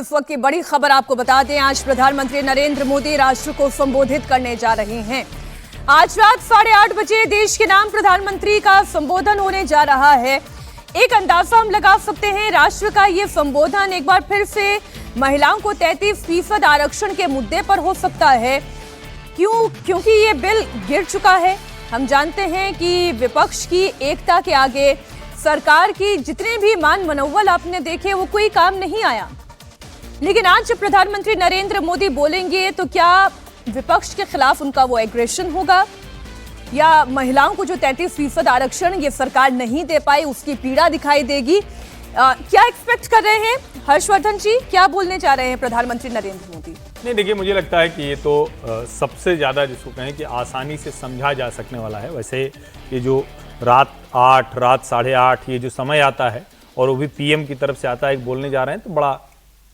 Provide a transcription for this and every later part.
इस वक्त की बड़ी खबर आपको बता दें, आज प्रधानमंत्री नरेंद्र मोदी राष्ट्र को संबोधित करने जा रहे हैं। आज रात 8:30 बजे देश के नाम प्रधानमंत्री का संबोधन होने जा रहा है। एक अंदाजा हम लगा सकते हैं, राष्ट्र का ये संबोधन एक बार फिर से महिलाओं को 33% आरक्षण के मुद्दे पर हो सकता है। क्योंकि ये बिल गिर चुका है। हम जानते हैं कि विपक्ष की एकता के आगे सरकार की जितने भी मान मनोबल आपने देखे वो कोई काम नहीं आया। लेकिन आज जब प्रधानमंत्री नरेंद्र मोदी बोलेंगे तो क्या विपक्ष के खिलाफ उनका वो एग्रेशन होगा, या महिलाओं को जो 33% आरक्षण ये सरकार नहीं दे पाई उसकी पीड़ा दिखाई देगी? क्या एक्सपेक्ट कर रहे हैं हर्षवर्धन जी, क्या बोलने जा रहे हैं प्रधानमंत्री नरेंद्र मोदी? नहीं, देखिए, मुझे लगता है कि ये तो सबसे ज़्यादा जिसको कहें कि आसानी से समझा जा सकने वाला है। वैसे ये जो रात 8, रात 8:30 ये जो समय आता है और वो भी पीएम की तरफ से आता है, एक बोलने जा रहे हैं, तो बड़ा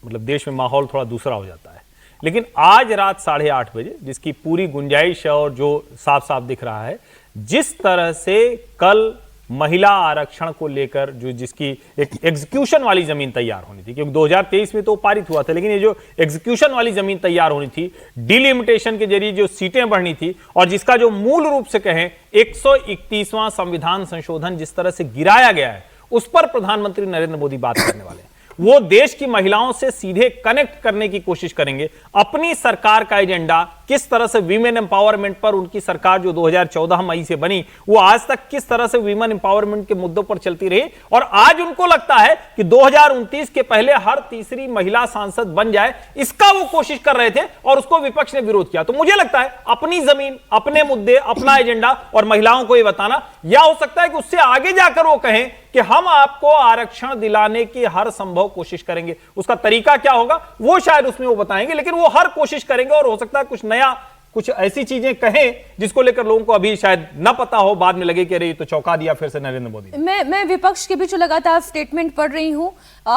मतलब देश में माहौल थोड़ा दूसरा हो जाता है। लेकिन आज रात 8:30 बजे जिसकी पूरी गुंजाइश है और जो साफ साफ दिख रहा है, जिस तरह से कल महिला आरक्षण को लेकर जो जिसकी एक एग्जीक्यूशन वाली जमीन तैयार होनी थी, क्योंकि 2023 में तो पारित हुआ था, लेकिन ये जो एग्जीक्यूशन वाली जमीन तैयार होनी थी, डिलिमिटेशन के जरिए जो सीटें बढ़नी थी, और जिसका जो मूल रूप से कहें 131वां संविधान संशोधन जिस तरह से गिराया गया है, उस पर प्रधानमंत्री नरेंद्र मोदी बात करने वाले हैं। वो देश की महिलाओं से सीधे कनेक्ट करने की कोशिश करेंगे। अपनी सरकार का एजेंडा किस तरह से वीमेन एम्पावरमेंट पर, उनकी सरकार जो 2014 मई से बनी वो आज तक किस तरह से वीमेन एम्पावरमेंट के मुद्दों पर चलती रही, और आज उनको लगता है कि 2029 के पहले हर तीसरी महिला सांसद बन जाए, इसका वो कोशिश कर रहे थे और उसको विपक्ष ने विरोध किया। तो मुझे लगता है अपनी जमीन, अपने मुद्दे, अपना एजेंडा और महिलाओं को ये बताना, या हो सकता है कि उससे आगे जाकर वो कहें कि हम आपको आरक्षण दिलाने की हर संभव कोशिश करेंगे। उसका तरीका क्या होगा वो शायद उसमें वो बताएंगे, लेकिन वो हर कोशिश करेंगे, और हो सकता है कुछ नया, कुछ ऐसी चीजें कहें जिसको लेकर लोगों को अभी शायद न पता हो, बाद में लगे कि अरे ये तो चौंका दिया फिर से नरेंद्र मोदी। मैं विपक्ष के भी जो लगातार स्टेटमेंट पढ़ रही हूं,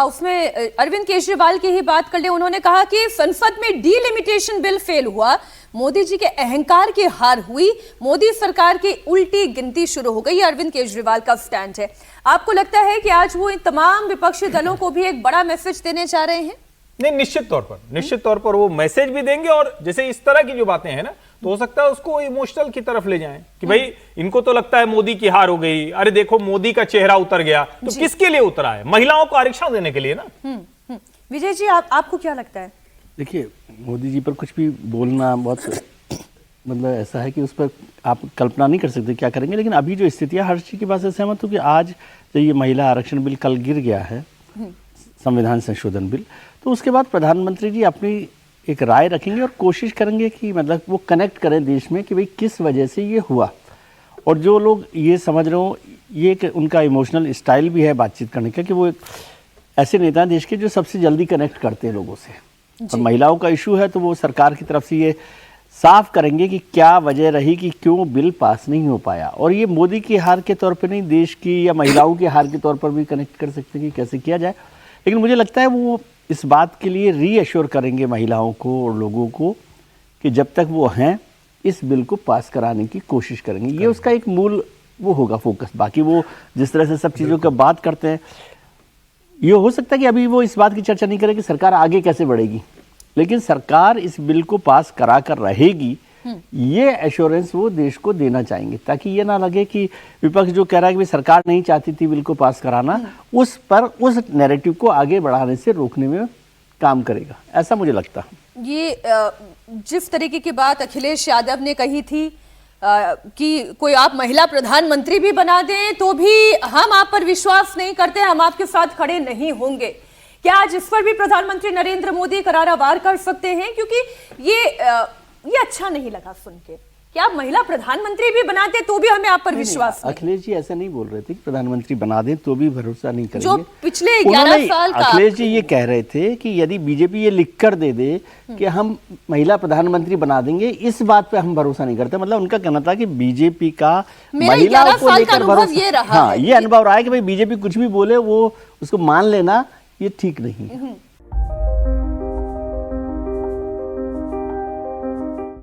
उसमें अरविंद केजरीवाल की ही बात कर ले। उन्होंने कहा कि संसद में डीलिमिटेशन बिल फेल हुआ, मोदी जी के अहंकार की हार हुई, मोदी सरकार की उल्टी गिनती शुरू हो गई। अरविंद केजरीवाल का स्टैंड है। आपको लगता है कि आज वो इन तमाम विपक्षी दलों को भी एक बड़ा मैसेज देने जा रहे हैं? नहीं, निश्चित तौर पर वो मैसेज भी देंगे, और जैसे इस तरह की जो बातें हैं ना, तो हो सकता है उसको इमोशनल की तरफ ले जाएं कि भाई इनको तो लगता है मोदी की हार हो गई, अरे देखो मोदी का चेहरा उतर गया, तो किसके लिए उतरा है? महिलाओं को आरक्षण देने के लिए ना। विजय जी, आपको क्या लगता है? देखिए, मोदी जी पर कुछ भी बोलना बहुत मतलब ऐसा है कि उस पर आप कल्पना नहीं कर सकते क्या करेंगे। लेकिन अभी जो स्थिति है, हर चीज की बात से सहमत हूँ कि आज जब ये महिला आरक्षण बिल कल गिर गया है, संविधान संशोधन बिल, तो उसके बाद प्रधानमंत्री जी अपनी एक राय रखेंगे और कोशिश करेंगे कि मतलब वो कनेक्ट करें देश में कि भाई किस वजह से ये हुआ। और जो लोग ये समझ रहे हो, ये एक उनका इमोशनल स्टाइल भी है बातचीत करने का, कि वो एक ऐसे नेता हैं देश के जो सबसे जल्दी कनेक्ट करते हैं लोगों से। और महिलाओं का इशू है तो वो सरकार की तरफ से ये साफ करेंगे कि क्या वजह रही कि क्यों बिल पास नहीं हो पाया। और ये मोदी की हार के तौर पे नहीं, देश की या महिलाओं की हार के तौर पर भी कनेक्ट कर सकते हैं कि कैसे किया जाए। लेकिन मुझे लगता है वो इस बात के लिए रीअश्योर करेंगे महिलाओं को और लोगों को कि जब तक वो हैं इस बिल को पास कराने की कोशिश करेंगे। ये उसका एक मूल वो होगा फोकस। बाकी वो जिस तरह से सब चीज़ों का बात करते हैं, ये हो सकता है कि अभी वो इस बात की चर्चा नहीं करें कि सरकार आगे कैसे बढ़ेगी, लेकिन सरकार इस बिल को पास करा कर रहेगी, ये एश्योरेंस वो देश को देना चाहेंगे, ताकि ये ना लगे कि विपक्ष जो कह रहा है कि सरकार नहीं चाहती थी बिल को पास कराना, उस पर उस नैरेटिव को आगे बढ़ाने से रोकने में काम करेगा, ऐसा मुझे लगता है। ये जिस तरीके की बात अखिलेश यादव ने कही थी कि कोई आप महिला प्रधानमंत्री भी बना दें तो भी हम आप पर विश्वास नहीं करते, हम आपके साथ खड़े नहीं होंगे, क्या आज इस पर भी प्रधानमंत्री नरेंद्र मोदी करारा वार कर सकते हैं? क्योंकि ये अच्छा नहीं लगा सुन के कि आप महिला प्रधानमंत्री भी बनाते तो भी हमें आप पर विश्वास नहीं। अखिलेश जी ऐसा नहीं बोल रहे थे कि प्रधानमंत्री बना दें तो भी भरोसा नहीं करेंगे। जो पिछले 11 साल का अखिलेश जी ये कह रहे थे कि यदि बीजेपी ये लिख कर दे दे कि हम महिला प्रधानमंत्री बना देंगे, इस बात पे हम भरोसा नहीं करते। मतलब उनका कहना था कि बीजेपी का महिलाओं को लेकर भरोसा, ये रहा, हाँ, ये अनुभव रहा है कि भाई बीजेपी कुछ भी बोले वो उसको मान लेना ये ठीक नहीं है।